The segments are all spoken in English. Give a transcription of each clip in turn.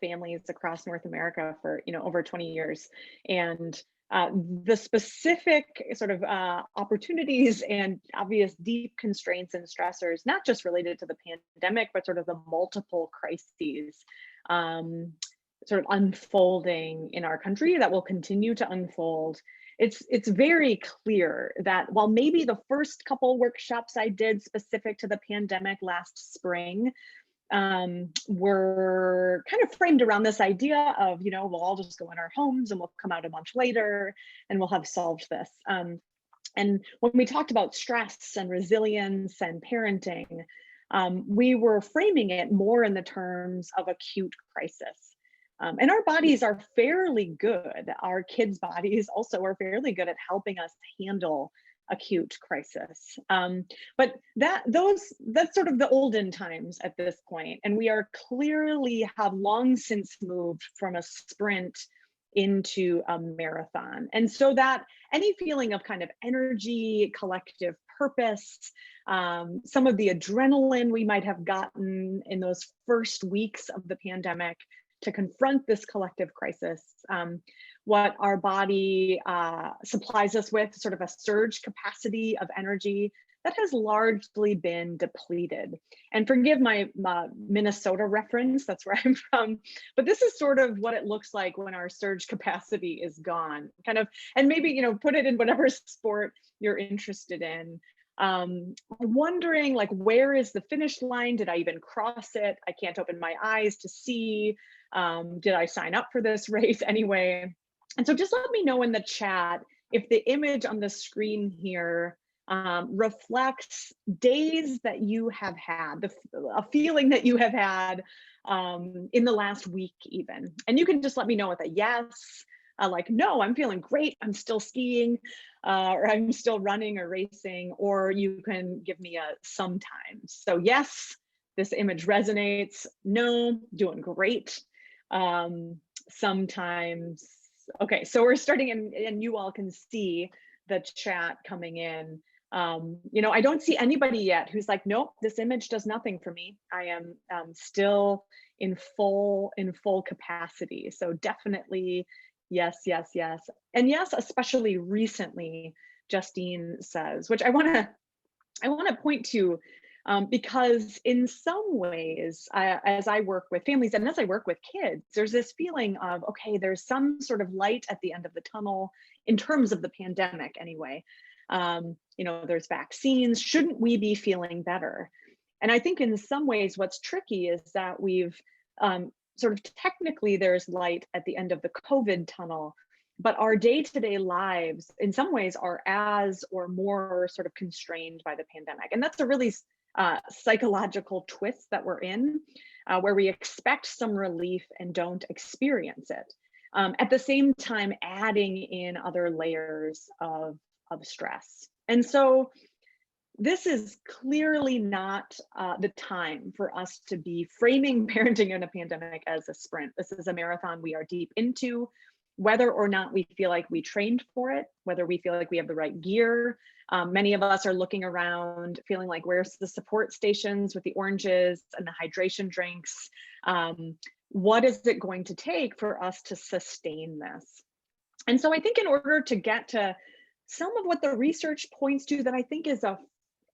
families across North America for, over 20 years. And the specific sort of opportunities and obvious deep constraints and stressors, not just related to the pandemic, but sort of the multiple crises sort of unfolding in our country that will continue to unfold. It's very clear that while maybe the first couple workshops I did specific to the pandemic last spring were kind of framed around this idea of, we'll all just go in our homes and we'll come out a month later and we'll have solved this. And when we talked about stress and resilience and parenting, we were framing it more in the terms of acute crisis. And our bodies are fairly good. Our kids' bodies also are fairly good at helping us handle acute crisis. But that's sort of the olden times at this point. And we are clearly have long since moved from a sprint into a marathon. And so that any feeling of kind of energy, collective purpose, some of the adrenaline we might have gotten in those first weeks of the pandemic to confront this collective crisis, what our body supplies us with, sort of a surge capacity of energy that has largely been depleted. And forgive my Minnesota reference, that's where I'm from, but this is sort of what it looks like when our surge capacity is gone, kind of, and maybe, put it in whatever sport you're interested in. Wondering like, where is the finish line? Did I even cross it? I can't open my eyes to see. Did I sign up for this race anyway? And so just let me know in the chat if the image on the screen here reflects days that you have had, a feeling that you have had in the last week even. And you can just let me know with a yes, like, no, I'm feeling great, I'm still skiing, or I'm still running or racing, or you can give me a sometimes. So yes, this image resonates. No, doing great. Sometimes. Okay, so we're starting, and you all can see the chat coming in. I don't see anybody yet who's like, nope, this image does nothing for me. I am still in full capacity. So definitely yes, yes, yes. And yes, especially recently, Justine says, which I want to point to, because in some ways, as I work with families and as I work with kids, there's this feeling of, okay, there's some sort of light at the end of the tunnel in terms of the pandemic anyway. There's vaccines. Shouldn't we be feeling better? And I think in some ways, what's tricky is that we've sort of technically there's light at the end of the COVID tunnel, but our day-to-day lives in some ways are as or more sort of constrained by the pandemic. And that's a really psychological twist that we're in, where we expect some relief and don't experience it. At the same time, adding in other layers of stress. And so this is clearly not the time for us to be framing parenting in a pandemic as a sprint. This is a marathon we are deep into, whether or not we feel like we trained for it, whether we feel like we have the right gear. Many of us are looking around feeling like, where's the support stations with the oranges and the hydration drinks? What is it going to take for us to sustain this? And so I think in order to get to some of what the research points to that I think is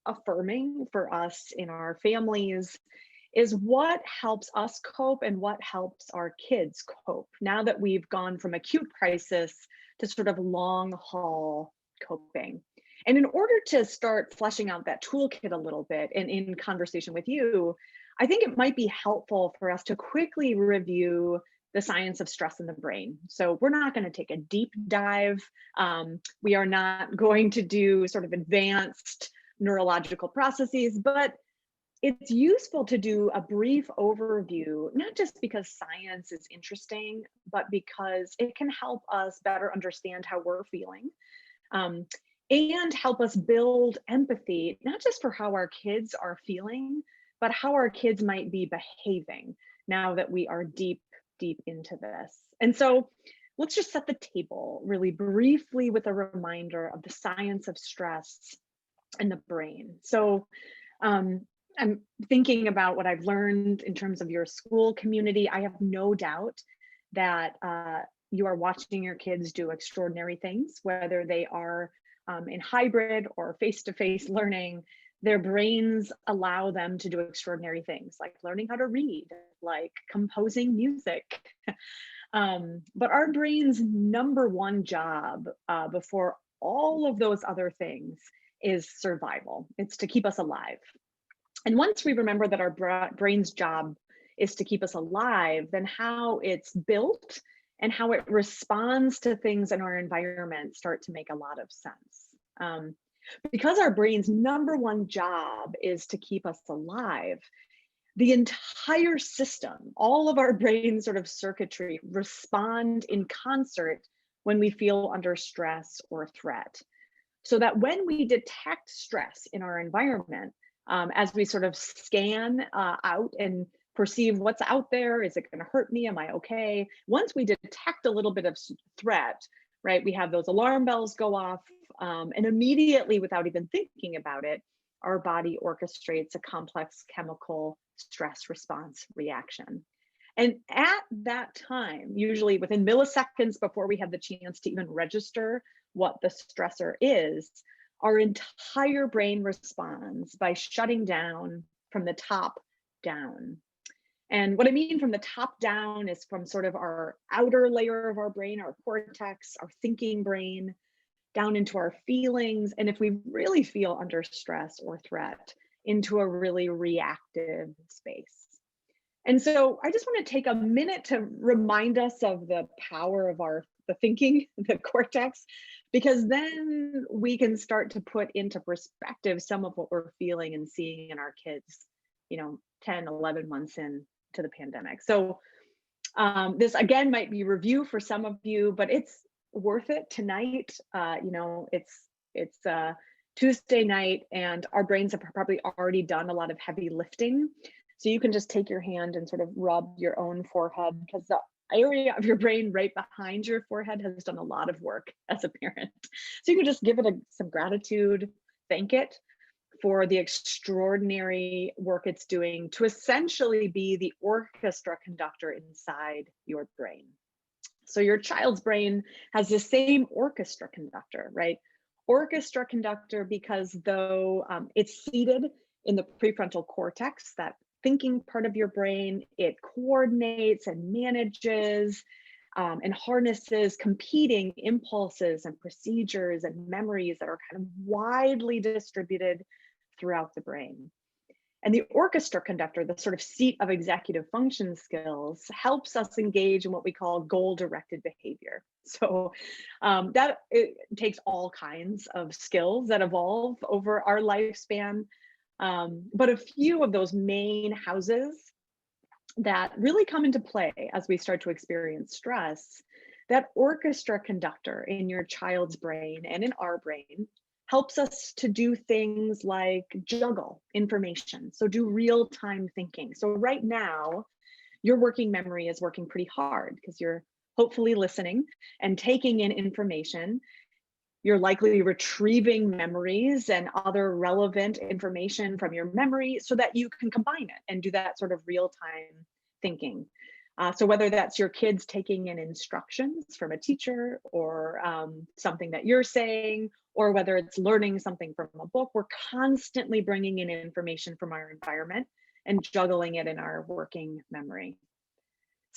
affirming for us in our families is what helps us cope and what helps our kids cope now that we've gone from acute crisis to sort of long haul coping. And in order to start fleshing out that toolkit a little bit and in conversation with you, I think it might be helpful for us to quickly review the science of stress in the brain. So we're not going to take a deep dive. We are not going to do sort of advanced neurological processes, but it's useful to do a brief overview, not just because science is interesting, but because it can help us better understand how we're feeling, and help us build empathy, not just for how our kids are feeling, but how our kids might be behaving now that we are deep into this. And so let's just set the table really briefly with a reminder of the science of stress and the brain. So I'm thinking about what I've learned in terms of your school community. I have no doubt that you are watching your kids do extraordinary things, whether they are in hybrid or face-to-face learning. Their brains allow them to do extraordinary things, like learning how to read, like composing music. But our brain's number one job before all of those other things is survival. It's to keep us alive. And once we remember that our brain's job is to keep us alive, then how it's built and how it responds to things in our environment start to make a lot of sense. Because our brain's number one job is to keep us alive, the entire system, all of our brain sort of circuitry respond in concert when we feel under stress or threat. So that when we detect stress in our environment, as we sort of scan out and perceive what's out there, is it going to hurt me? Am I okay? Once we detect a little bit of threat, right, we have those alarm bells go off, and immediately, without even thinking about it, our body orchestrates a complex chemical stress response reaction. And at that time, usually within milliseconds before we have the chance to even register what the stressor is, our entire brain responds by shutting down from the top down. And what I mean from the top down is from sort of our outer layer of our brain, our cortex, our thinking brain, down into our feelings. And if we really feel under stress or threat, into a really reactive space. And so I just want to take a minute to remind us of the power of the thinking, the cortex, because then we can start to put into perspective some of what we're feeling and seeing in our kids, 10, 11 months in to the pandemic. So this again might be review for some of you, but it's worth it tonight. It's Tuesday night and our brains have probably already done a lot of heavy lifting. So you can just take your hand and sort of rub your own forehead, because the area of your brain right behind your forehead has done a lot of work as a parent. So you can just give it some gratitude, thank it for the extraordinary work it's doing to essentially be the orchestra conductor inside your brain. So your child's brain has the same orchestra conductor, right? Orchestra conductor because though it's seated in the prefrontal cortex, that thinking part of your brain, it coordinates and manages and harnesses competing impulses and procedures and memories that are kind of widely distributed throughout the brain. And the orchestra conductor, the sort of seat of executive function skills, helps us engage in what we call goal-directed behavior. So that it takes all kinds of skills that evolve over our lifespan. But a few of those main houses that really come into play as we start to experience stress, that orchestra conductor in your child's brain and in our brain helps us to do things like juggle information. So do real-time thinking. So right now, your working memory is working pretty hard because you're hopefully listening and taking in information. You're likely retrieving memories and other relevant information from your memory so that you can combine it and do that sort of real-time thinking. So whether that's your kids taking in instructions from a teacher or something that you're saying, or whether it's learning something from a book, we're constantly bringing in information from our environment and juggling it in our working memory.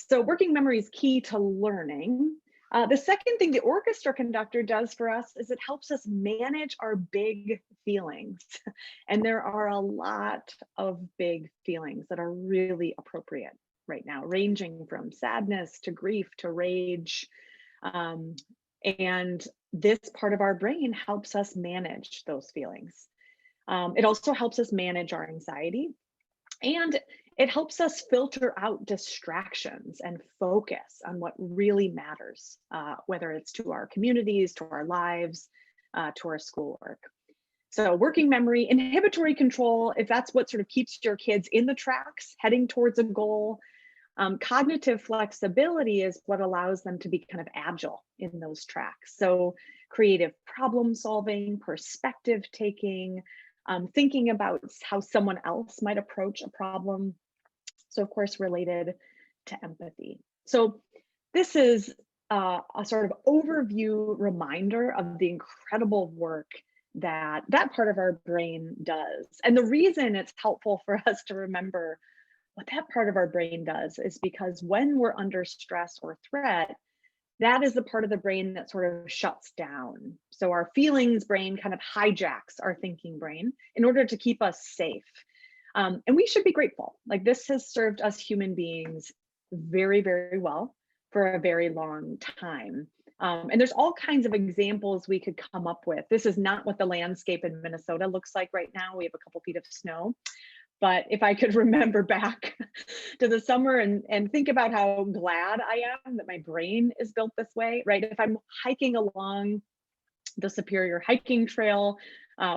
So working memory is key to learning. The second thing the orchestra conductor does for us is it helps us manage our big feelings. And there are a lot of big feelings that are really appropriate right now, ranging from sadness to grief to rage. And this part of our brain helps us manage those feelings. It also helps us manage our anxiety. And it helps us filter out distractions and focus on what really matters, whether it's to our communities, to our lives, to our schoolwork. So working memory, inhibitory control, if that's what sort of keeps your kids in the tracks, heading towards a goal. Cognitive flexibility is what allows them to be kind of agile in those tracks. So creative problem solving, perspective taking, thinking about how someone else might approach a problem. So of course, related to empathy. So this is a sort of overview reminder of the incredible work that that part of our brain does. And the reason it's helpful for us to remember what that part of our brain does is because when we're under stress or threat, that is the part of the brain that sort of shuts down. So our feelings brain kind of hijacks our thinking brain in order to keep us safe. And we should be grateful. Like, this has served us human beings very, very well for a very long time. And there's all kinds of examples we could come up with. This is not what the landscape in Minnesota looks like right now. We have a couple feet of snow. But if I could remember back to the summer and think about how glad I am that my brain is built this way, right? If I'm hiking along the Superior Hiking Trail,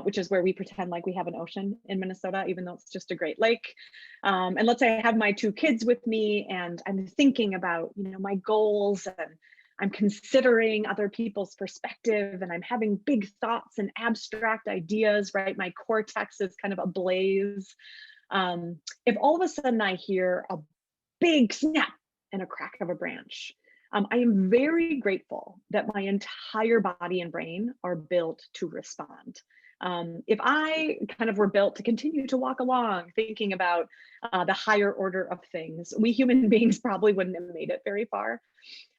which is where we pretend like we have an ocean in Minnesota, even though it's just a Great Lake. And let's say I have my two kids with me and I'm thinking about, my goals, and I'm considering other people's perspective, and I'm having big thoughts and abstract ideas, right? My cortex is kind of ablaze. If all of a sudden I hear a big snap and a crack of a branch, I am very grateful that my entire body and brain are built to respond. If I kind of were built to continue to walk along thinking about the higher order of things, we human beings probably wouldn't have made it very far.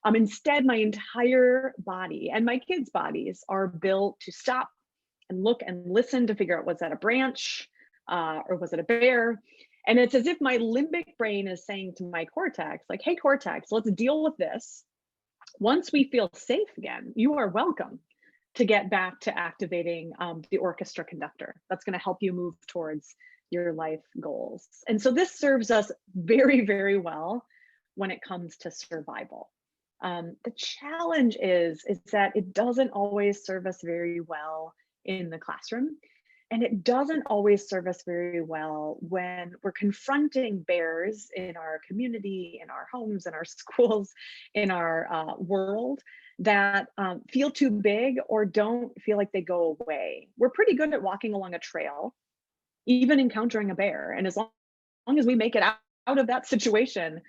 Instead, my entire body and my kids' bodies are built to stop and look and listen to figure out, was that a branch or was it a bear? And it's as if my limbic brain is saying to my cortex, like, hey, cortex, let's deal with this. Once we feel safe again, you are welcome to get back to activating the orchestra conductor. That's going to help you move towards your life goals. And so this serves us very, very well when it comes to survival. The challenge is that it doesn't always serve us very well in the classroom. And it doesn't always serve us very well when we're confronting bears in our community, in our homes, in our schools, in our world that feel too big or don't feel like they go away. We're pretty good at walking along a trail, even encountering a bear. And as long as we make it out of that situation,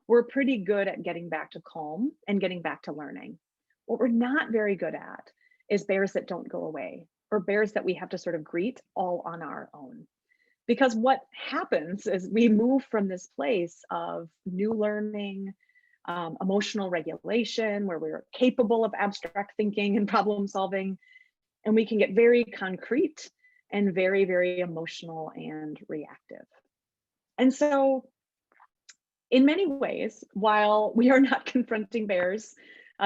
we're pretty good at getting back to calm and getting back to learning. What we're not very good at is bears that don't go away, or bears that we have to sort of greet all on our own. Because what happens is we move from this place of new learning, emotional regulation, where we're capable of abstract thinking and problem solving, and we can get very concrete and very, very emotional and reactive. And so in many ways, while we are not confronting bears,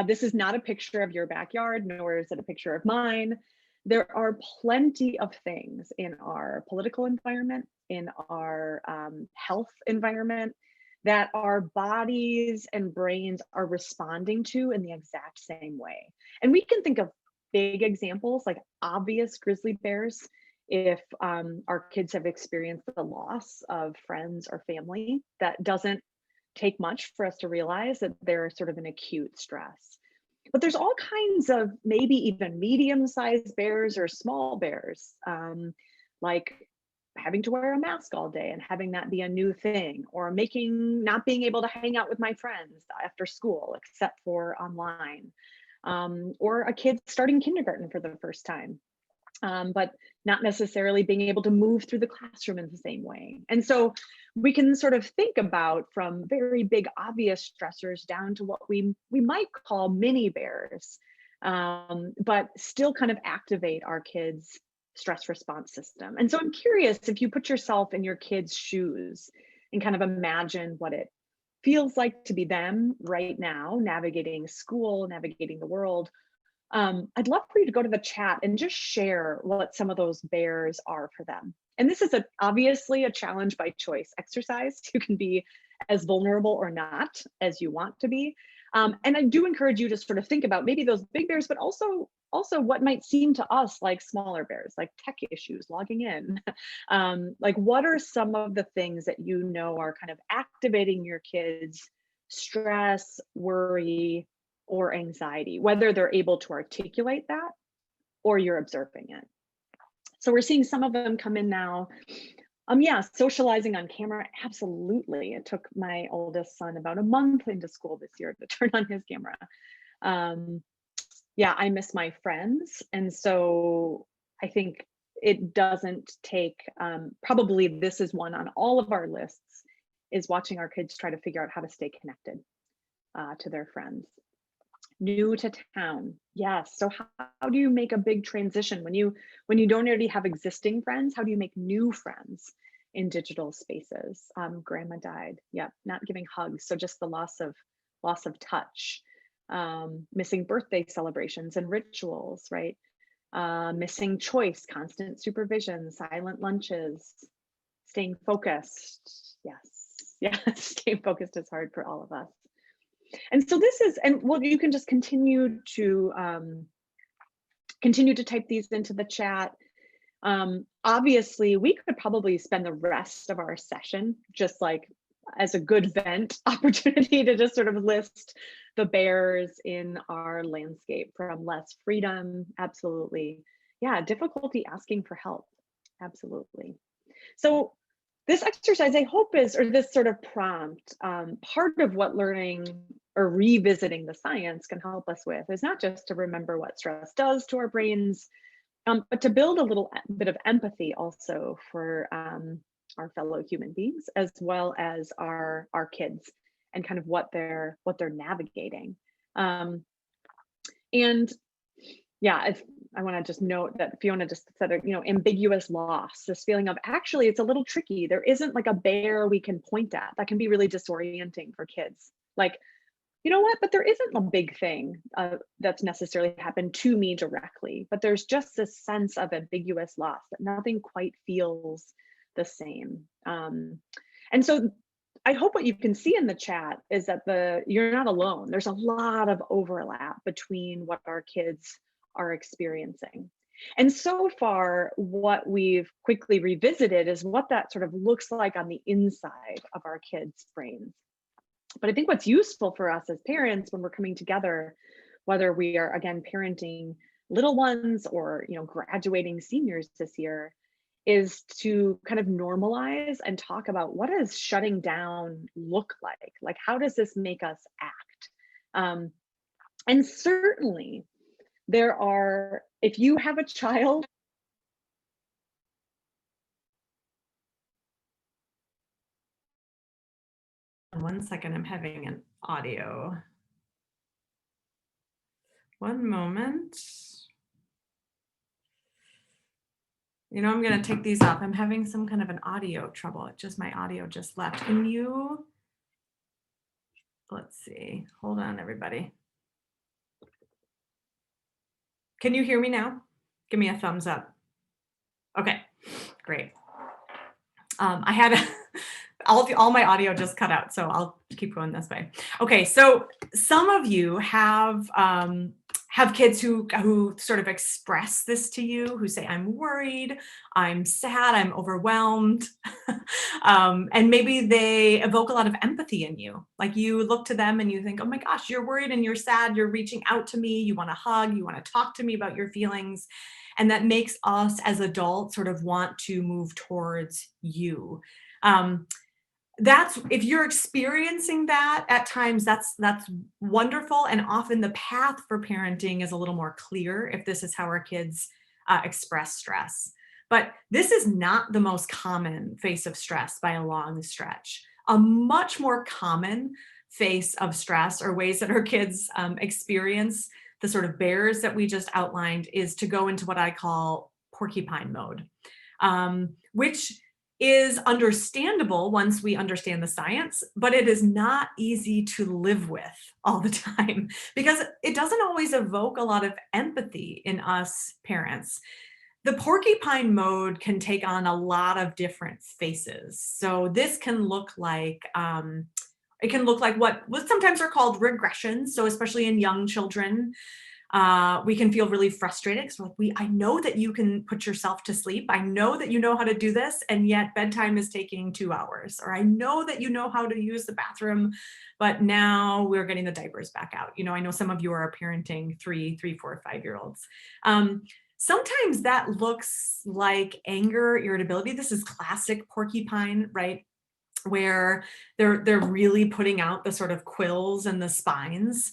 this is not a picture of your backyard, nor is it a picture of mine. There are plenty of things in our political environment, in our health environment, that our bodies and brains are responding to in the exact same way. And we can think of big examples like obvious grizzly bears if our kids have experienced the loss of friends or family. That doesn't take much for us to realize that they're sort of an acute stress. But there's all kinds of maybe even medium-sized bears or small bears, like having to wear a mask all day and having that be a new thing, or not being able to hang out with my friends after school except for online, or a kid starting kindergarten for the first time, but not necessarily being able to move through the classroom in the same way. And so we can sort of think about from very big obvious stressors down to what we might call mini bears, but still kind of activate our kids' stress response system. And so I'm curious if you put yourself in your kids' shoes and kind of imagine what it feels like to be them right now, navigating school, navigating the world. I'd love for you to go to the chat and just share what some of those bears are for them. And this is obviously a challenge by choice exercise. You can be as vulnerable or not as you want to be. And I do encourage you to sort of think about maybe those big bears, but also what might seem to us like smaller bears, like tech issues, logging in. Like, what are some of the things that you know are kind of activating your kids' stress, worry, or anxiety, whether they're able to articulate that or you're observing it. So we're seeing some of them come in now. Yeah, socializing on camera, absolutely. It took my oldest son about a month into school this year to turn on his camera. Um, yeah, I miss my friends. And so I think it doesn't take, probably this is one on all of our lists, is watching our kids try to figure out how to stay connected to their friends. New to town, yes. So how do you make a big transition when you don't already have existing friends? How do you make new friends in digital spaces? Grandma died. Yeah, not giving hugs. So just the loss of touch, missing birthday celebrations and rituals, right? Missing choice, constant supervision, silent lunches, staying focused. Yes, yes, staying focused is hard for all of us. And so this is, and well, you can just continue to type these into the chat. Obviously, we could probably spend the rest of our session just like as a good vent opportunity to just sort of list the bears in our landscape, from less freedom, absolutely. Yeah, difficulty asking for help, absolutely. So this exercise, I hope, is, or this sort of prompt, part of what learning or revisiting the science can help us with is not just to remember what stress does to our brains, but to build a little bit of empathy also for our fellow human beings, as well as our kids, and kind of what they're navigating. And yeah, I want to just note that Fiona just said, ambiguous loss, this feeling of actually it's a little tricky. There isn't like a bear we can point at. That can be really disorienting for kids. Like, you know what, but there isn't a big thing that's necessarily happened to me directly, but there's just this sense of ambiguous loss, that nothing quite feels the same. And so I hope what you can see in the chat is that you're not alone. There's a lot of overlap between what our kids are experiencing. And so far, what we've quickly revisited is what that sort of looks like on the inside of our kids' brains. But I think what's useful for us as parents when we're coming together, whether we are, again, parenting little ones or graduating seniors this year, is to kind of normalize and talk about, what does shutting down look like? Like, how does this make us act? And certainly there are, if you have a child. One second, I'm having an audio. One moment. I'm going to take these off. I'm having some kind of an audio trouble. My audio just left. Let's see. Hold on, everybody. Can you hear me now? Give me a thumbs up. Okay, great. I had all my audio just cut out, so I'll keep going this way. Okay, so some of you have kids who sort of express this to you, who say, I'm worried, I'm sad, I'm overwhelmed. And maybe they evoke a lot of empathy in you. Like, you look to them and you think, oh my gosh, you're worried and you're sad, you're reaching out to me, you want to hug, you want to talk to me about your feelings. And that makes us as adults sort of want to move towards you. That's, if you're experiencing that at times, that's wonderful. And often the path for parenting is a little more clear if this is how our kids express stress. But this is not the most common face of stress by a long stretch. A much more common face of stress, or ways that our kids experience the sort of bears that we just outlined, is to go into what I call porcupine mode, which is understandable once we understand the science, but it is not easy to live with all the time, because it doesn't always evoke a lot of empathy in us parents. The porcupine mode can take on a lot of different faces. So this can look like, what sometimes are called regressions. So especially in young children, we can feel really frustrated because I know that you can put yourself to sleep. I know that you know how to do this, and yet bedtime is taking 2 hours. Or I know that you know how to use the bathroom, but now we're getting the diapers back out. I know some of you are parenting 3, 4, 5-year-olds. Sometimes that looks like anger, irritability. This is classic porcupine, right? Where they're really putting out the sort of quills and the spines.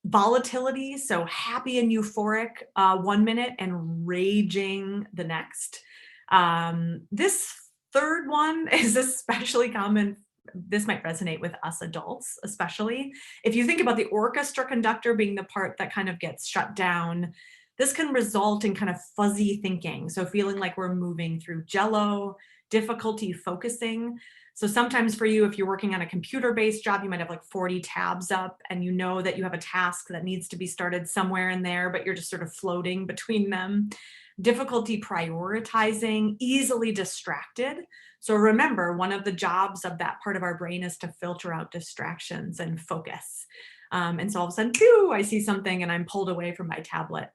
Volatility, so happy and euphoric 1 minute and raging the next. This third one is especially common. This might resonate with us adults, especially. If you think about the orchestra conductor being the part that kind of gets shut down, this can result in kind of fuzzy thinking. So feeling like we're moving through jello, difficulty focusing. So sometimes for you, if you're working on a computer-based job, you might have like 40 tabs up and you know that you have a task that needs to be started somewhere in there, but you're just sort of floating between them. Difficulty prioritizing, easily distracted. So remember, one of the jobs of that part of our brain is to filter out distractions and focus. And so all of a sudden, phew, I see something and I'm pulled away from my tablet.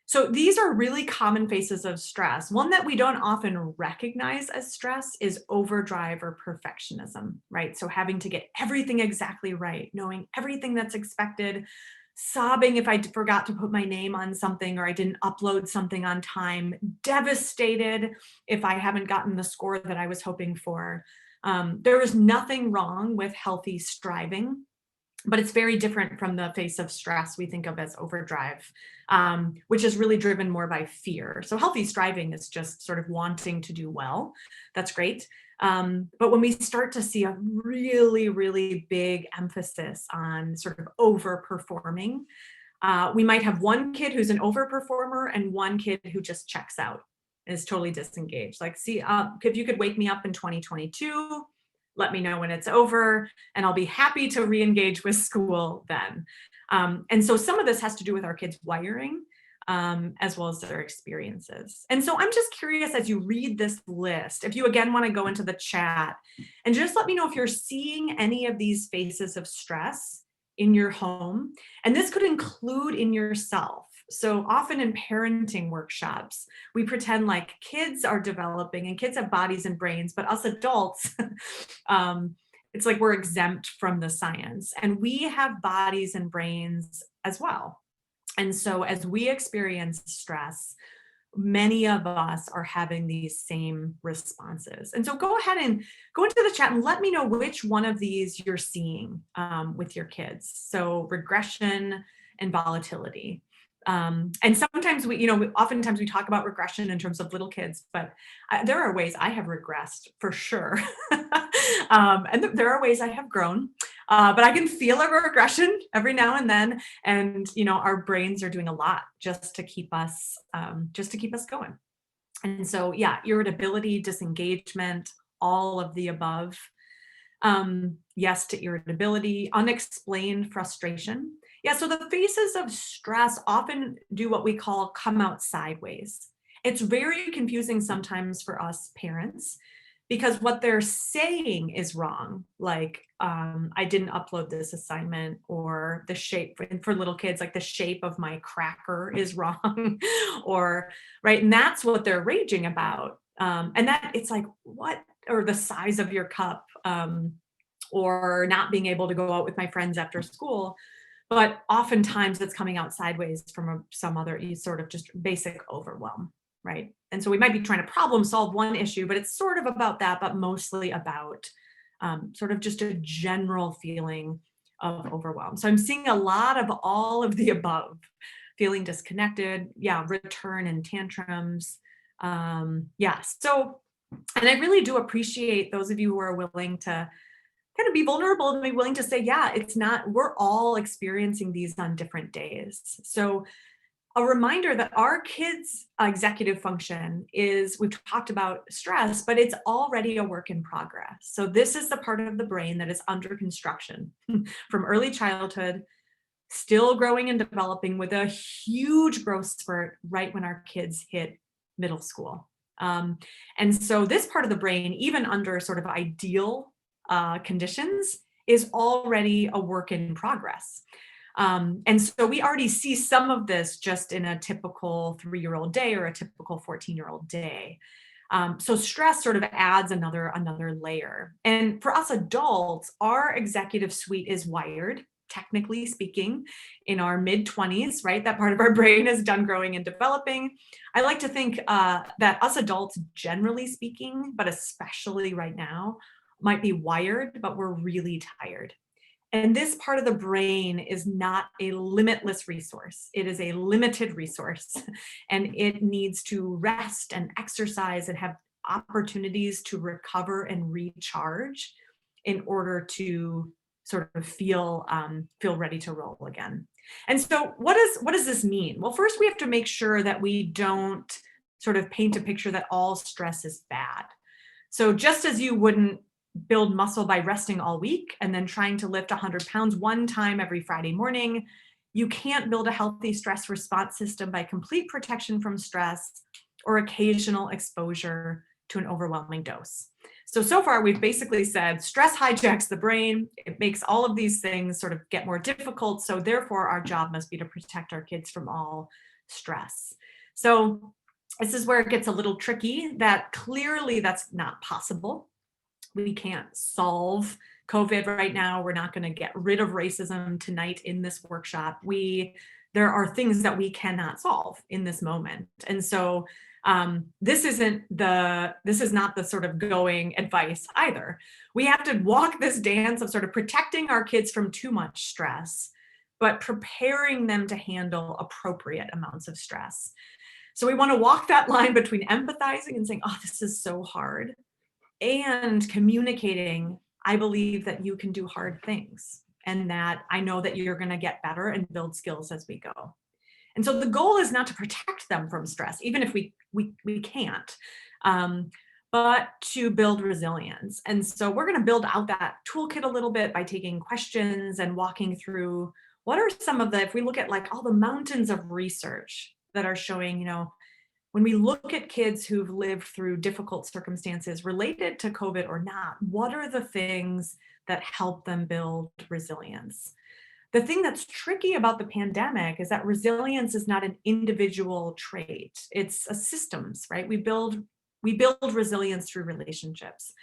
So these are really common phases of stress. One that we don't often recognize as stress is overdrive or perfectionism, right? So having to get everything exactly right, knowing everything that's expected, sobbing if I forgot to put my name on something or I didn't upload something on time, devastated if I haven't gotten the score that I was hoping for. There is nothing wrong with healthy striving, but it's very different from the face of stress we think of as overdrive, which is really driven more by fear. So healthy striving is just sort of wanting to do well. That's great. But when we start to see a really, really big emphasis on sort of overperforming, we might have one kid who's an overperformer and one kid who just checks out, is totally disengaged. Like, see, if you could wake me up in 2022, let me know when it's over, and I'll be happy to re-engage with school then. And so some of this has to do with our kids' wiring, as well as their experiences. And so I'm just curious, as you read this list, if you again want to go into the chat and just let me know if you're seeing any of these phases of stress in your home. And this could include in yourself. So often in parenting workshops, we pretend like kids are developing and kids have bodies and brains, but us adults, it's like we're exempt from the science, and we have bodies and brains as well. And so as we experience stress, many of us are having these same responses. And so go ahead and go into the chat and let me know which one of these you're seeing with your kids. So regression and volatility. And sometimes oftentimes we talk about regression in terms of little kids, but there are ways I have regressed for sure. And there are ways I have grown, but I can feel a regression every now and then. And, our brains are doing a lot just to keep us going. And so, yeah, irritability, disengagement, all of the above. Yes to irritability, unexplained frustration. Yeah, so the phases of stress often do what we call come out sideways. It's very confusing sometimes for us parents because what they're saying is wrong. Like, I didn't upload this assignment, or the shape for little kids, like the shape of my cracker is wrong, or right. And that's what they're raging about. And that it's like, what, or the size of your cup, or not being able to go out with my friends after school. But oftentimes it's coming out sideways from some other sort of just basic overwhelm, right? And so we might be trying to problem solve one issue, but it's sort of about that, but mostly about sort of just a general feeling of overwhelm. So I'm seeing a lot of all of the above, feeling disconnected, return and tantrums. So, and I really do appreciate those of you who are willing to kind of be vulnerable and be willing to say, it's not, we're all experiencing these on different days. So a reminder that our kids' executive function is, we've talked about stress, but it's already a work in progress. So this is the part of the brain that is under construction from early childhood, still growing and developing, with a huge growth spurt right when our kids hit middle school. And so this part of the brain, even under sort of ideal conditions, is already a work in progress. And so we already see some of this just in a typical 3-year-old day or a typical 14-year-old day. So stress sort of adds another layer. And for us adults, our executive suite is wired technically speaking, in our mid-20s, right? That part of our brain is done growing and developing. I like to think that us adults, generally speaking, but especially right now, might be wired, but we're really tired. And this part of the brain is not a limitless resource. It is a limited resource, and it needs to rest and exercise and have opportunities to recover and recharge in order to sort of feel ready to roll again. And so what does this mean? Well, first we have to make sure that we don't sort of paint a picture that all stress is bad. So just as you wouldn't build muscle by resting all week and then trying to lift 100 pounds one time every Friday morning, you can't build a healthy stress response system by complete protection from stress or occasional exposure to an overwhelming dose. So far we've basically said stress hijacks the brain. It makes all of these things sort of get more difficult. So therefore our job must be to protect our kids from all stress. So this is where it gets a little tricky, that clearly that's not possible. We can't solve COVID right now. We're not going to get rid of racism tonight in this workshop. There are things that we cannot solve in this moment. And so this is not the sort of going advice either. We have to walk this dance of sort of protecting our kids from too much stress, but preparing them to handle appropriate amounts of stress. So we want to walk that line between empathizing and saying, oh, this is so hard, and communicating, I believe that you can do hard things and that I know that you're going to get better and build skills as we go. And so the goal is not to protect them from stress, even if we can't, but to build resilience. And so we're going to build out that toolkit a little bit by taking questions and walking through what are some of if we look at like all the mountains of research that are showing, when we look at kids who've lived through difficult circumstances related to COVID or not, what are the things that help them build resilience? The thing that's tricky about the pandemic is that resilience is not an individual trait. It's a systems, right? We build resilience through relationships.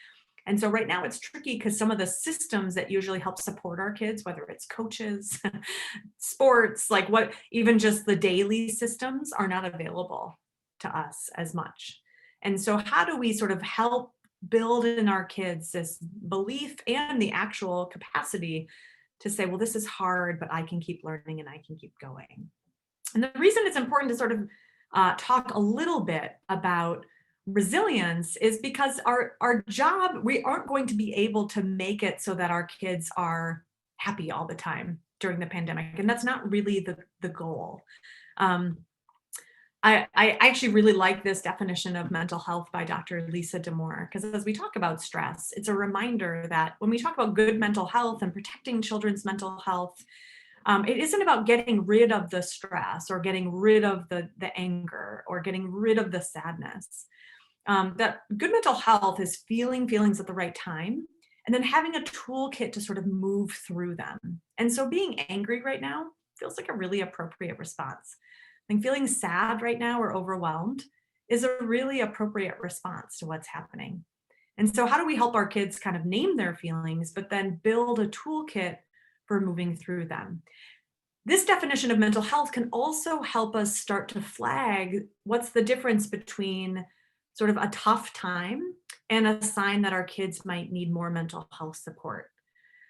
And so right now it's tricky because some of the systems that usually help support our kids, whether it's coaches, sports, even just the daily systems, are not available to us as much. And so how do we sort of help build in our kids this belief and the actual capacity to say, well, this is hard, but I can keep learning and I can keep going. And the reason it's important to sort of talk a little bit about resilience is because our job, we aren't going to be able to make it so that our kids are happy all the time during the pandemic. And that's not really the goal. I actually really like this definition of mental health by Dr. Lisa D'Amour, because as we talk about stress, it's a reminder that when we talk about good mental health and protecting children's mental health, it isn't about getting rid of the stress or getting rid of the anger or getting rid of the sadness. That good mental health is feeling feelings at the right time and then having a toolkit to sort of move through them. And so being angry right now feels like a really appropriate response. And feeling sad right now or overwhelmed is a really appropriate response to what's happening. And so how do we help our kids kind of name their feelings, but then build a toolkit for moving through them? This definition of mental health can also help us start to flag what's the difference between sort of a tough time and a sign that our kids might need more mental health support.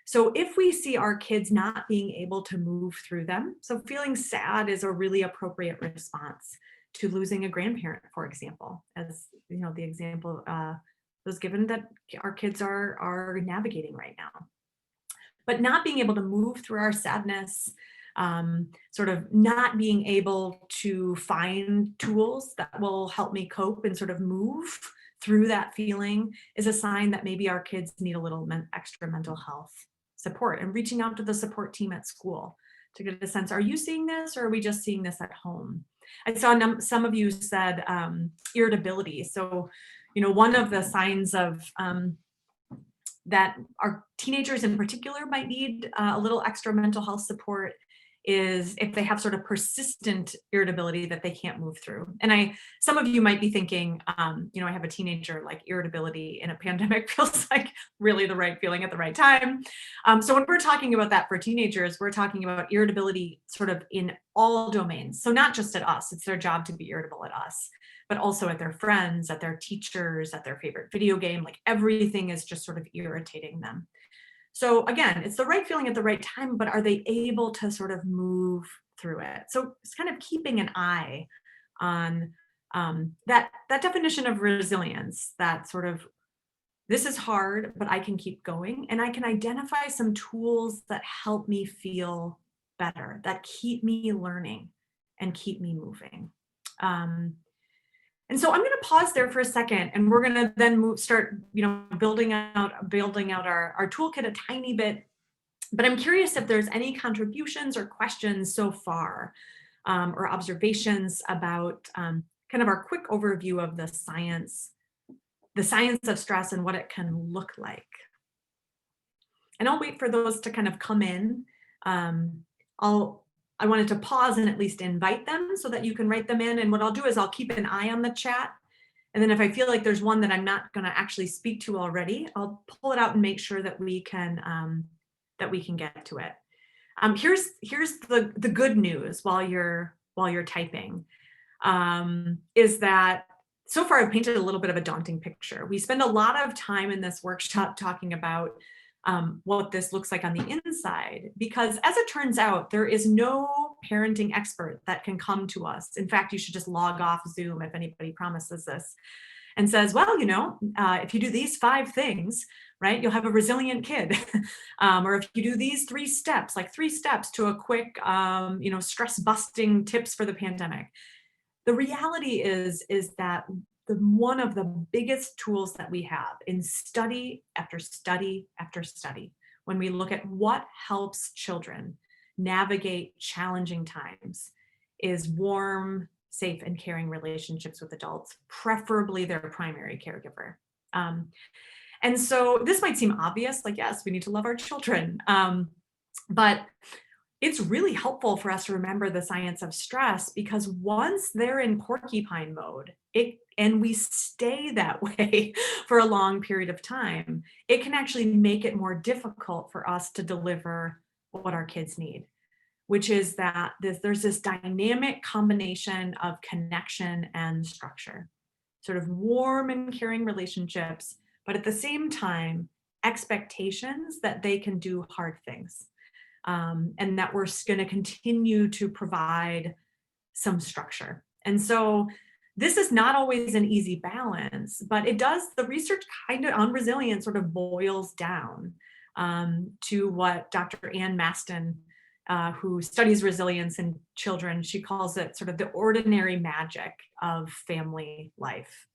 So if we see our kids not being able to move through them, so feeling sad is a really appropriate response to losing a grandparent, for example, as the example was given that our kids are navigating right now. But not being able to move through our sadness, sort of not being able to find tools that will help me cope and sort of move through that feeling is a sign that maybe our kids need a little extra mental health support, and reaching out to the support team at school to get a sense, are you seeing this or are we just seeing this at home? I saw some of you said irritability. So, one of the signs of that our teenagers in particular might need a little extra mental health support is if they have sort of persistent irritability that they can't move through. And some of you might be thinking, I have a teenager, like irritability in a pandemic feels like really the right feeling at the right time. So when we're talking about that for teenagers, we're talking about irritability sort of in all domains. So not just at us, it's their job to be irritable at us, but also at their friends, at their teachers, at their favorite video game, like everything is just sort of irritating them. So again, it's the right feeling at the right time, but are they able to sort of move through it? So it's kind of keeping an eye on that definition of resilience, that sort of, this is hard, but I can keep going, and I can identify some tools that help me feel better, that keep me learning and keep me moving. And so I'm going to pause there for a second, and we're going to then start, building out our toolkit a tiny bit. But I'm curious if there's any contributions or questions so far, or observations about kind of our quick overview of the science of stress and what it can look like. And I'll wait for those to kind of come in. I wanted to pause and at least invite them so that you can write them in. And what I'll do is I'll keep an eye on the chat. And then if I feel like there's one that I'm not going to actually speak to already, I'll pull it out and make sure that we can get to it. Here's the good news while you're typing, is that so far I've painted a little bit of a daunting picture. We spend a lot of time in this workshop talking about what this looks like on the inside, because as it turns out, there is no parenting expert that can come to us. In fact, you should just log off Zoom if anybody promises this and says, well, if you do these 5 things, right, you'll have a resilient kid. Or if you do these 3 steps, like 3 steps to a quick, stress busting tips for the pandemic. The reality is that one of the biggest tools that we have in study after study after study, when we look at what helps children navigate challenging times, is warm, safe, and caring relationships with adults, preferably their primary caregiver. And so this might seem obvious, like, yes, we need to love our children. But it's really helpful for us to remember the science of stress, because once they're in porcupine mode, and we stay that way for a long period of time, it can actually make it more difficult for us to deliver what our kids need, which is that there's this dynamic combination of connection and structure, sort of warm and caring relationships, but at the same time, expectations that they can do hard things. And that we're going to continue to provide some structure. And so this is not always an easy balance, but the research kind of on resilience sort of boils down to what Dr. Ann Maston, who studies resilience in children, she calls it sort of the ordinary magic of family life.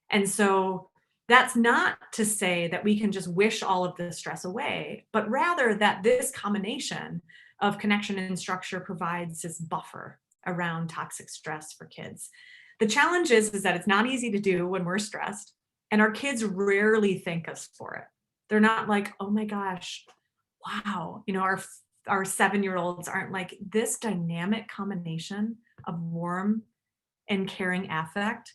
And so that's not to say that we can just wish all of the stress away, but rather that this combination of connection and structure provides this buffer around toxic stress for kids. The challenge is that it's not easy to do when we're stressed, and our kids rarely thank us for it. They're not like, oh my gosh, wow, our 7-year-olds aren't like, this dynamic combination of warm and caring affect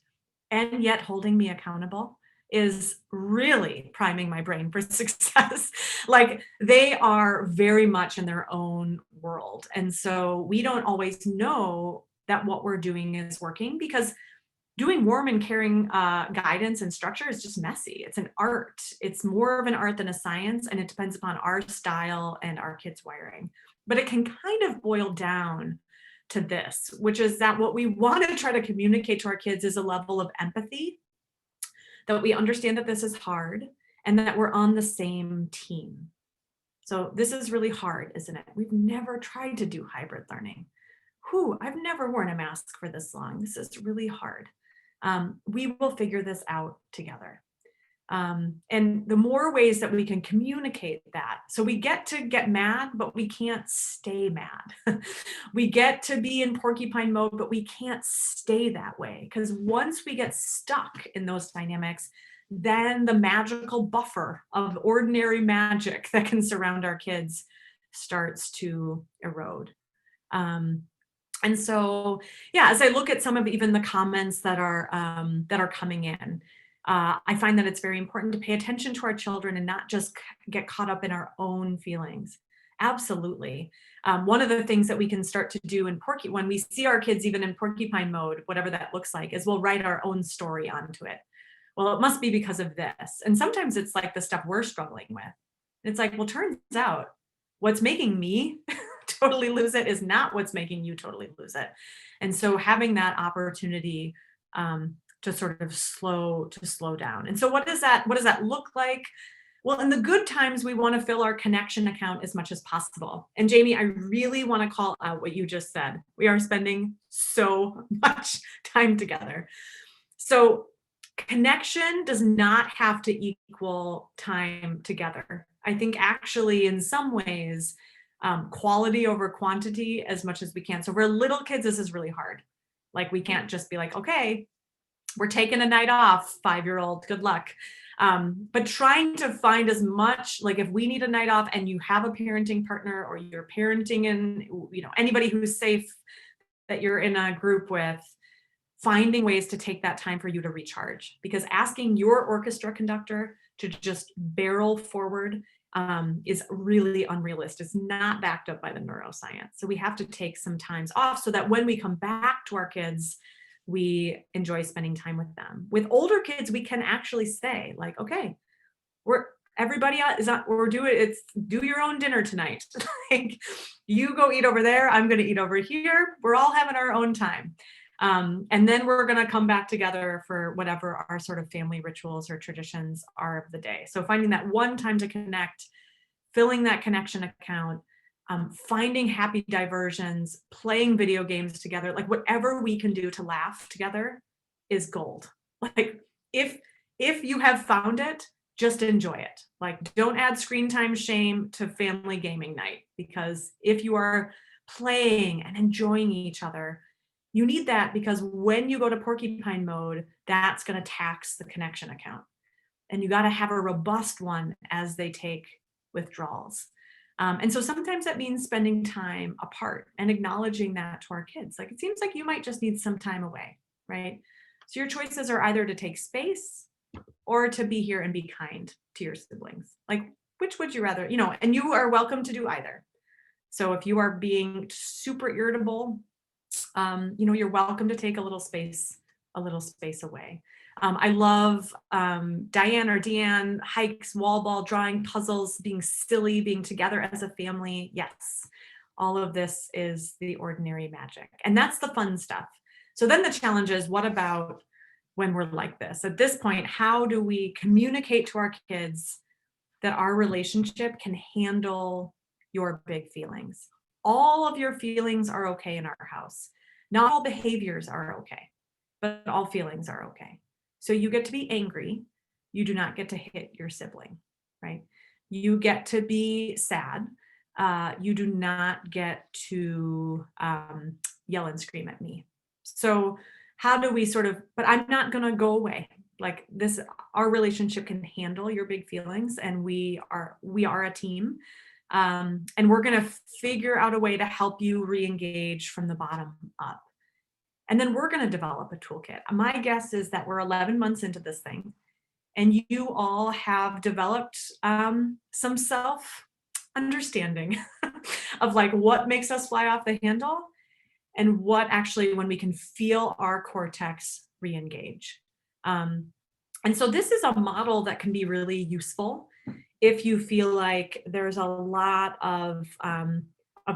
and yet holding me accountable is really priming my brain for success. Like, they are very much in their own world. And so we don't always know that what we're doing is working, because doing warm and caring guidance and structure is just messy. It's an art. It's more of an art than a science, and it depends upon our style and our kids' wiring. But it can kind of boil down to this, which is that what we want to try to communicate to our kids is a level of empathy, that we understand that this is hard and that we're on the same team. So this is really hard, isn't it? We've never tried to do hybrid learning. I've never worn a mask for this long. This is really hard. We will figure this out together. And the more ways that we can communicate that, so we get to get mad, but we can't stay mad. We get to be in porcupine mode, but we can't stay that way, because once we get stuck in those dynamics, then the magical buffer of ordinary magic that can surround our kids starts to erode. And so, yeah, as I look at some of even the comments that are coming in, I find that it's very important to pay attention to our children and not just get caught up in our own feelings. Absolutely. One of the things that we can start to do when we see our kids even in porcupine mode, whatever that looks like, is we'll write our own story onto it. Well, it must be because of this. And sometimes it's like the stuff we're struggling with. It's like, well, turns out what's making me totally lose it is not what's making you totally lose it. And so having that opportunity to sort of slow down. And so what does that look like? Well, in the good times, we want to fill our connection account as much as possible. And Jamie, I really want to call out what you just said. We are spending so much time together. So connection does not have to equal time together. I think actually in some ways, quality over quantity as much as we can. So for little kids, this is really hard. Like we can't just be like, okay, we're taking a night off, 5-year-old, good luck. But trying to find as much, like if we need a night off and you have a parenting partner or you're parenting in, anybody who's safe that you're in a group with, finding ways to take that time for you to recharge. Because asking your orchestra conductor to just barrel forward is really unrealistic. It's not backed up by the neuroscience. So we have to take some times off so that when we come back to our kids, we enjoy spending time with them. With older kids, we can actually say like, okay, do your own dinner tonight. Like you go eat over there, I'm going to eat over here. We're all having our own time. And then we're going to come back together for whatever our sort of family rituals or traditions are of the day. So finding that one time to connect, filling that connection account, finding happy diversions, playing video games together, like whatever we can do to laugh together is gold. Like if you have found it, just enjoy it. Like don't add screen time shame to family gaming night, because if you are playing and enjoying each other, you need that, because when you go to porcupine mode, that's going to tax the connection account. And you got to have a robust one as they take withdrawals. And so sometimes that means spending time apart and acknowledging that to our kids. Like it seems like you might just need some time away, right? So your choices are either to take space or to be here and be kind to your siblings. Like which would you rather, and you are welcome to do either. So if you are being super irritable, you're welcome to take a little space away. I love Diane or Deanne, hikes, wall ball, drawing, puzzles, being silly, being together as a family. Yes, all of this is the ordinary magic. And that's the fun stuff. So then the challenge is, what about when we're like this? At this point, how do we communicate to our kids that our relationship can handle your big feelings? All of your feelings are okay in our house. Not all behaviors are okay, but all feelings are okay. So you get to be angry. You do not get to hit your sibling, right? You get to be sad. You do not get to yell and scream at me. So how do we but I'm not going to go away. Like this, our relationship can handle your big feelings, and we are a team. And we're going to figure out a way to help you re-engage from the bottom up. And then we're going to develop a toolkit. My guess is that we're 11 months into this thing, and you all have developed some self-understanding of like what makes us fly off the handle and what actually when we can feel our cortex re-engage. And so this is a model that can be really useful if you feel like there's a lot of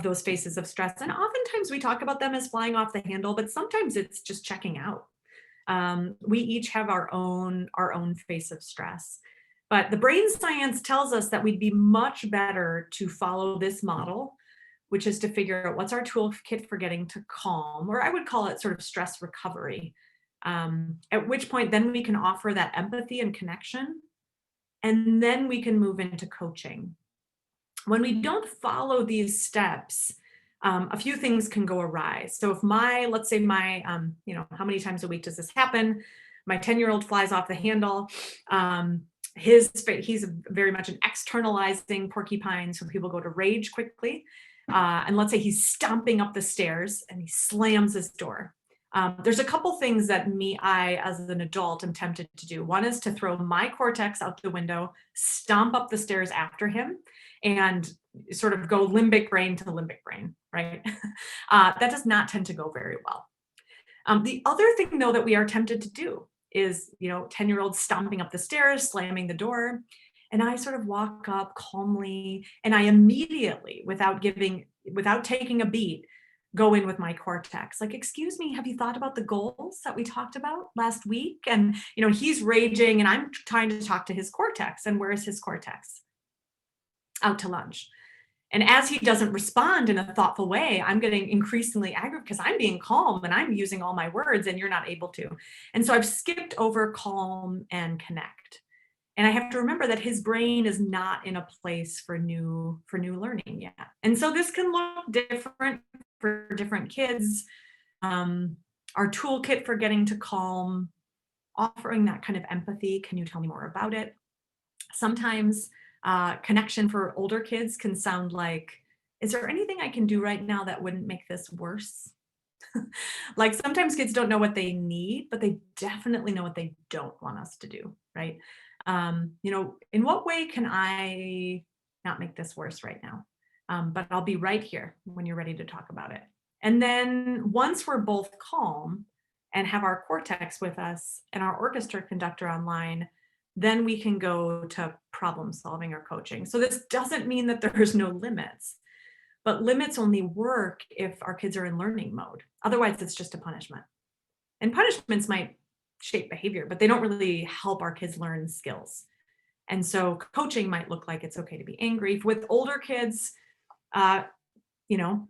those phases of stress. And oftentimes we talk about them as flying off the handle, but sometimes it's just checking out. We each have our own phase of stress. But the brain science tells us that we'd be much better to follow this model, which is to figure out what's our toolkit for getting to calm, or I would call it sort of stress recovery. At which point then we can offer that empathy and connection, and then we can move into coaching. When we don't follow these steps, a few things can go awry. So if let's say my, how many times a week does this happen? My 10-year-old flies off the handle. he's very much an externalizing porcupine, so people go to rage quickly. And let's say he's stomping up the stairs and he slams his door. There's a couple things that I, as an adult, am tempted to do. One is to throw my cortex out the window, stomp up the stairs after him, and sort of go limbic brain to limbic brain, right? That does not tend to go very well. The other thing, though, that we are tempted to do is, 10-year-olds stomping up the stairs, slamming the door. And I sort of walk up calmly, and I immediately, without taking a beat, go in with my cortex. Like, excuse me, have you thought about the goals that we talked about last week? And, he's raging and I'm trying to talk to his cortex. And where is his cortex? Out to lunch. And as he doesn't respond in a thoughtful way, I'm getting increasingly aggravated because I'm being calm and I'm using all my words and you're not able to. And so I've skipped over calm and connect. And I have to remember that his brain is not in a place for new learning yet. And so this can look different for different kids. Our toolkit for getting to calm, offering that kind of empathy. Can you tell me more about it? Sometimes connection for older kids can sound like, is there anything I can do right now that wouldn't make this worse? Like sometimes kids don't know what they need, but they definitely know what they don't want us to do, right? In what way can I not make this worse right now? But I'll be right here when you're ready to talk about it. And then once we're both calm and have our cortex with us and our orchestra conductor online, then we can go to problem solving or coaching. So this doesn't mean that there's no limits, but limits only work if our kids are in learning mode. Otherwise, it's just a punishment. And punishments might shape behavior, but they don't really help our kids learn skills. And so coaching might look like it's okay to be angry. With older kids, it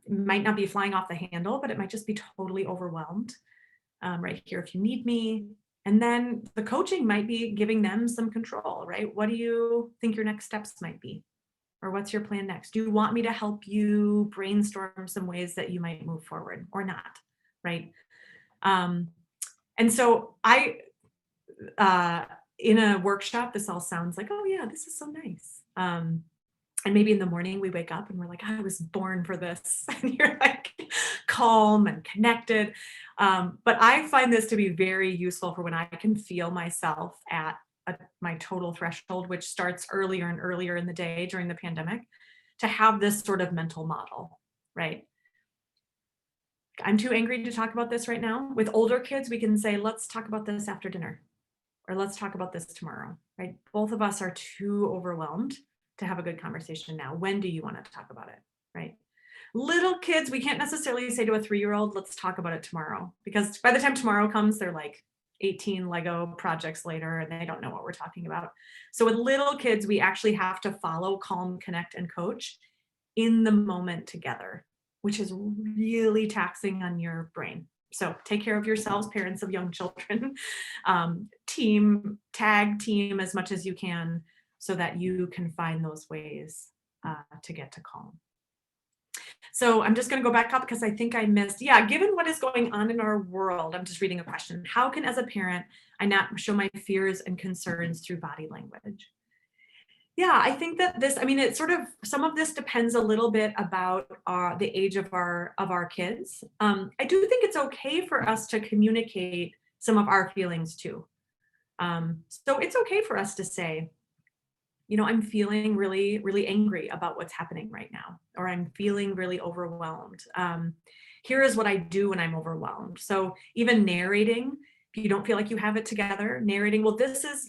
might not be flying off the handle, but it might just be totally overwhelmed. Right here, if you need me. And then the coaching might be giving them some control, right? What do you think your next steps might be? Or what's your plan next? Do you want me to help you brainstorm some ways that you might move forward or not, right? And so in a workshop, this all sounds like, oh yeah, this is so nice. And maybe in the morning we wake up and we're like, I was born for this. And you're like calm and connected. But I find this to be very useful for when I can feel myself at my total threshold, which starts earlier and earlier in the day during the pandemic, to have this sort of mental model, right? I'm too angry to talk about this right now. With older kids, we can say, let's talk about this after dinner, or let's talk about this tomorrow, right? Both of us are too overwhelmed to have a good conversation now. When do you want to talk about it, right? Little kids, we can't necessarily say to a 3-year-old, let's talk about it tomorrow, because by the time tomorrow comes, they're like 18 Lego projects later and they don't know what we're talking about. So with little kids, we actually have to follow, calm, connect, and coach in the moment together, which is really taxing on your brain. So take care of yourselves, parents of young children. Tag team as much as you can so that you can find those ways to get to calm. So I'm just going to go back up because I think I missed, given what is going on in our world, I'm just reading a question. How can, as a parent, I not show my fears and concerns through body language? Yeah, I think that it sort of, some of this depends a little bit about the age of our kids. I do think it's okay for us to communicate some of our feelings too. So it's okay for us to say, I'm feeling really, really angry about what's happening right now, or I'm feeling really overwhelmed. Here is what I do when I'm overwhelmed. So even narrating, if you don't feel like you have it together, narrating, well, this is,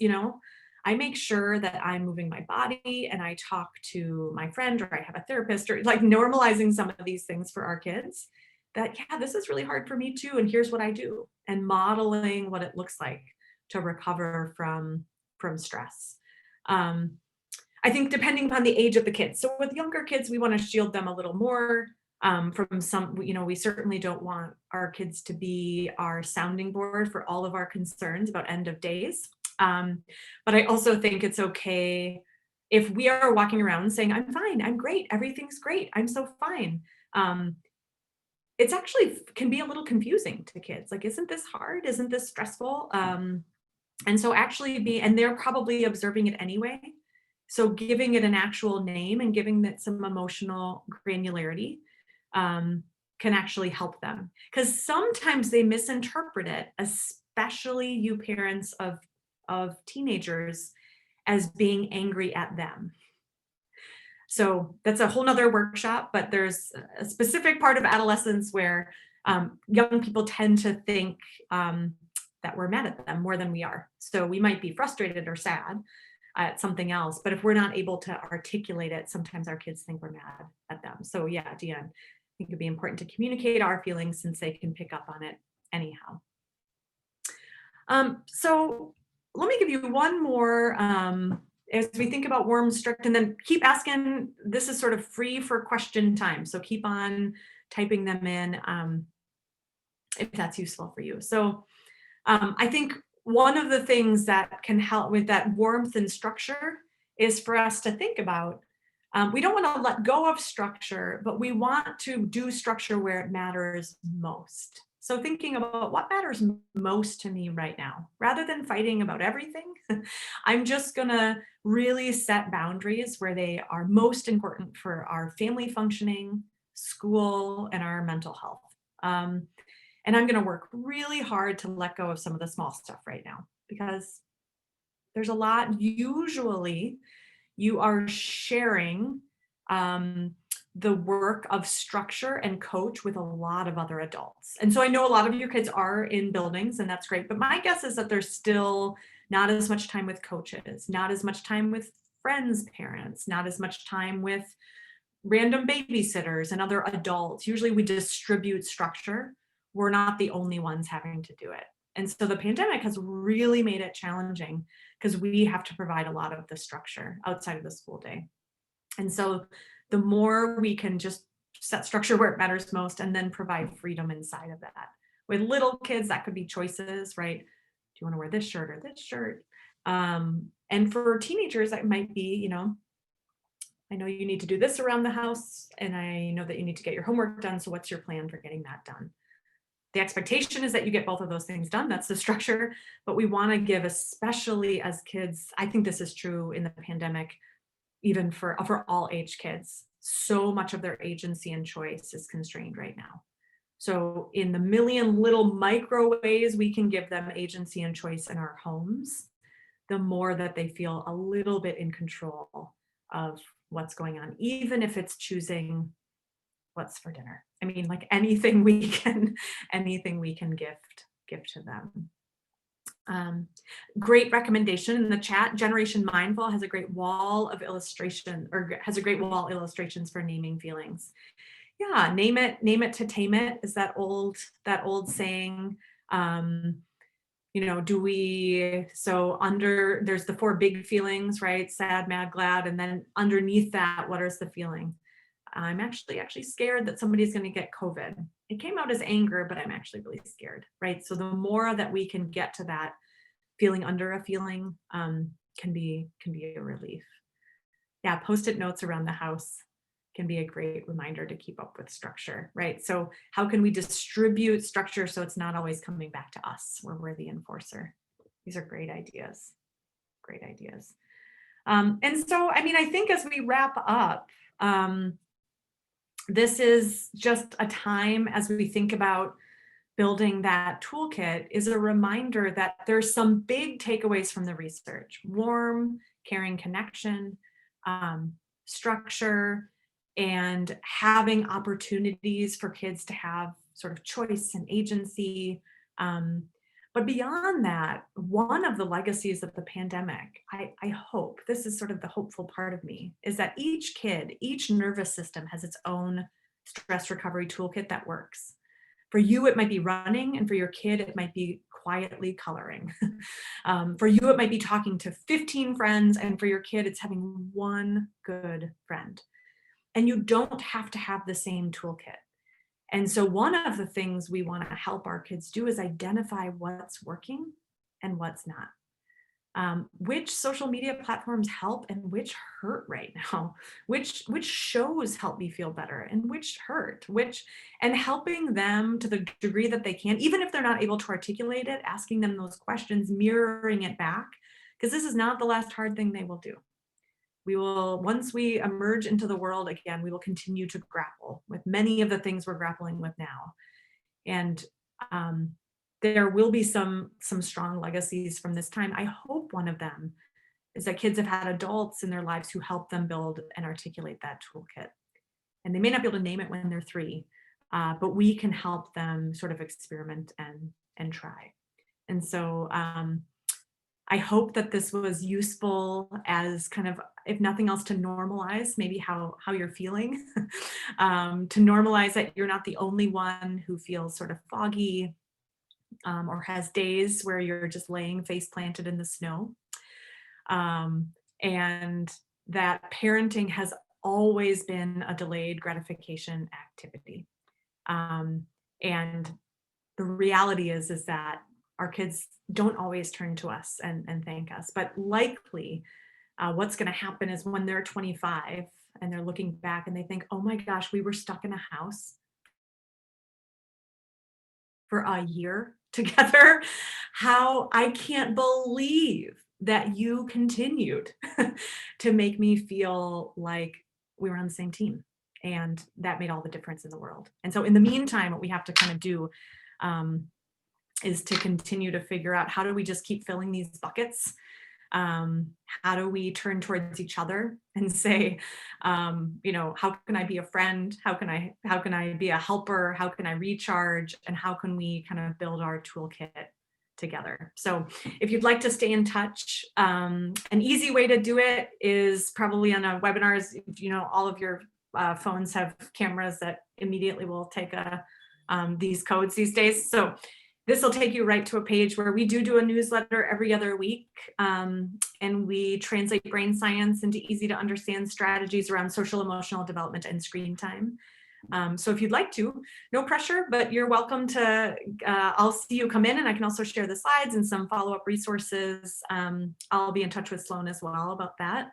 I make sure that I'm moving my body and I talk to my friend, or I have a therapist, or like normalizing some of these things for our kids that, this is really hard for me too. And here's what I do, and modeling what it looks like to recover from stress. I think depending upon the age of the kids. So with younger kids, we want to shield them a little more from some, we certainly don't want our kids to be our sounding board for all of our concerns about end of days. But I also think it's okay if we are walking around saying, I'm fine, I'm great, everything's great, I'm so fine. It's actually can be a little confusing to kids. Like, isn't this hard? Isn't this stressful? And so actually and they're probably observing it anyway. So giving it an actual name and giving it some emotional granularity can actually help them. Because sometimes they misinterpret it, especially you parents of teenagers, as being angry at them. So that's a whole nother workshop, but there's a specific part of adolescence where young people tend to think that we're mad at them more than we are. So we might be frustrated or sad at something else, but if we're not able to articulate it, sometimes our kids think we're mad at them. So yeah, Deanne, I think it'd be important to communicate our feelings since they can pick up on it anyhow. So let me give you one more as we think about warm, strict, and then keep asking. This is sort of free for question time. So keep on typing them in if that's useful for you. So I think one of the things that can help with that warmth and structure is for us to think about, we don't want to let go of structure, but we want to do structure where it matters most. So thinking about what matters most to me right now, rather than fighting about everything, I'm just gonna really set boundaries where they are most important for our family functioning, school, and our mental health. And I'm going to work really hard to let go of some of the small stuff right now because there's a lot. Usually you are sharing the work of structure and coach with a lot of other adults. And so I know a lot of your kids are in buildings and that's great, but my guess is that there's still not as much time with coaches, not as much time with friends' parents, not as much time with random babysitters and other adults. Usually we distribute structure. We're not the only ones having to do it. And so the pandemic has really made it challenging because we have to provide a lot of the structure outside of the school day. And so the more we can just set structure where it matters most and then provide freedom inside of that. With little kids, that could be choices, right? Do you want to wear this shirt or this shirt? And for teenagers, that might be, I know you need to do this around the house, and I know that you need to get your homework done. So what's your plan for getting that done? The expectation is that you get both of those things done. That's the structure, but we want to give, especially as kids, I think this is true in the pandemic, even for all age kids, so much of their agency and choice is constrained right now. So in the million little micro ways we can give them agency and choice in our homes, the more that they feel a little bit in control of what's going on, even if it's choosing what's for dinner. I mean, like anything we can gift to them. Great recommendation in the chat. Generation Mindful has a great wall of illustration, or has a great wall illustrations for naming feelings. Yeah, name it to tame it is that old saying. There's the 4 big feelings, right? Sad, mad, glad, and then underneath that, what is the feeling? I'm actually scared that somebody's going to get COVID. It came out as anger, but I'm actually really scared, right? So the more that we can get to that feeling under a feeling can be a relief. Yeah, Post-it notes around the house can be a great reminder to keep up with structure, right? So how can we distribute structure so it's not always coming back to us where we're the enforcer? These are great ideas, great ideas. And so, I mean, I think as we wrap up, this is just a time as we think about building that toolkit is a reminder that there's some big takeaways from the research: warm, caring connection, structure, and having opportunities for kids to have sort of choice and agency. But beyond that, one of the legacies of the pandemic, I hope, this is sort of the hopeful part of me, is that each kid, each nervous system has its own stress recovery toolkit that works. For you, it might be running, and for your kid, it might be quietly coloring. For you, it might be talking to 15 friends, and for your kid, it's having one good friend. And you don't have to have the same toolkit. And so one of the things we want to help our kids do is identify what's working and what's not. Which social media platforms help and which hurt right now? Which shows help me feel better and which hurt? And helping them to the degree that they can, even if they're not able to articulate it, asking them those questions, mirroring it back, because this is not the last hard thing they will do. We will, once we emerge into the world again, we will continue to grapple with many of the things we're grappling with now. And there will be some strong legacies from this time. I hope one of them is that kids have had adults in their lives who help them build and articulate that toolkit. And they may not be able to name it when they're 3, but we can help them sort of experiment and try. And so I hope that this was useful as kind of, if nothing else, to normalize maybe how you're feeling, to normalize that you're not the only one who feels sort of foggy, or has days where you're just laying face planted in the snow. And that parenting has always been a delayed gratification activity. And the reality is that our kids don't always turn to us and thank us, but likely what's going to happen is when they're 25 and they're looking back and they think, oh my gosh, we were stuck in a house for a year together. How I can't believe that you continued to make me feel like we were on the same team. And that made all the difference in the world. And so in the meantime, what we have to kind of do is to continue to figure out, how do we just keep filling these buckets? How do we turn towards each other and say, how can I be a friend? How can I be a helper? How can I recharge? And how can we kind of build our toolkit together? So if you'd like to stay in touch, an easy way to do it is probably on a webinar. All of your phones have cameras that immediately will take these codes these days. So this will take you right to a page where we do a newsletter every other week, and we translate brain science into easy to understand strategies around social emotional development and screen time. So if you'd like to, no pressure, but you're welcome to, I'll see you come in, and I can also share the slides and some follow-up resources. I'll be in touch with Sloan as well about that.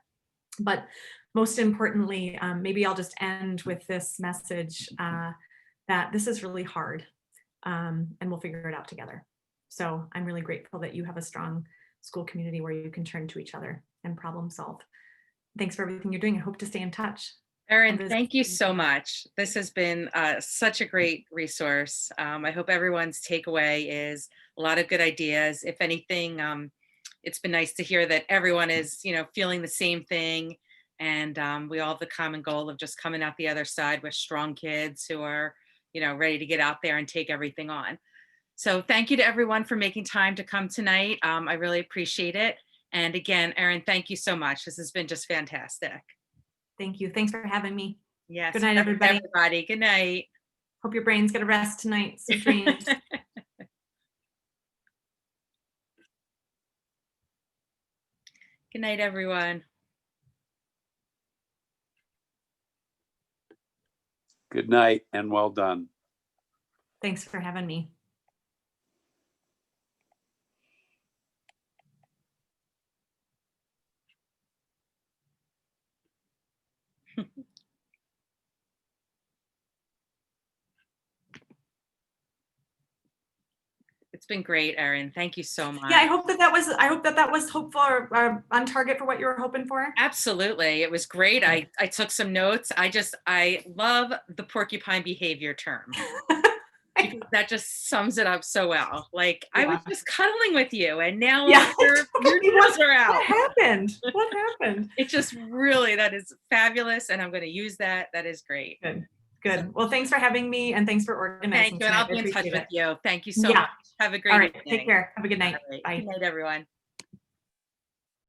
But most importantly, maybe I'll just end with this message that this is really hard. And we'll figure it out together. So I'm really grateful that you have a strong school community where you can turn to each other and problem solve. Thanks for everything you're doing. I hope to stay in touch. Erin, thank you so much. This has been such a great resource. I hope everyone's takeaway is a lot of good ideas. If anything, it's been nice to hear that everyone is, feeling the same thing. And we all have the common goal of just coming out the other side with strong kids who are ready to get out there and take everything on. So thank you to everyone for making time to come tonight. I really appreciate it. And again, Erin, thank you so much. This has been just fantastic. Thank you. Thanks for having me. Yes. Good night, everybody. Good night. Hope your brains get a rest tonight. Sweet dreams. Good night, everyone. Good night and well done. Thanks for having me. It's been great, Erin. Thank you so much. Yeah, I hope that was hopeful or on target for what you were hoping for. Absolutely. It was great. I took some notes. I love the porcupine behavior term. Because that just sums it up so well. Like, yeah. I was just cuddling with you, and now your nails are out. What happened? What happened? It just really, that is fabulous, and I'm going to use that. That is great. Good. So, well, thanks for having me, and thanks for organizing. Thank you, and I'll be in touch with you. Thank you so much. Have a great evening. Take care. Have a good night. Right. Bye. Good night, everyone.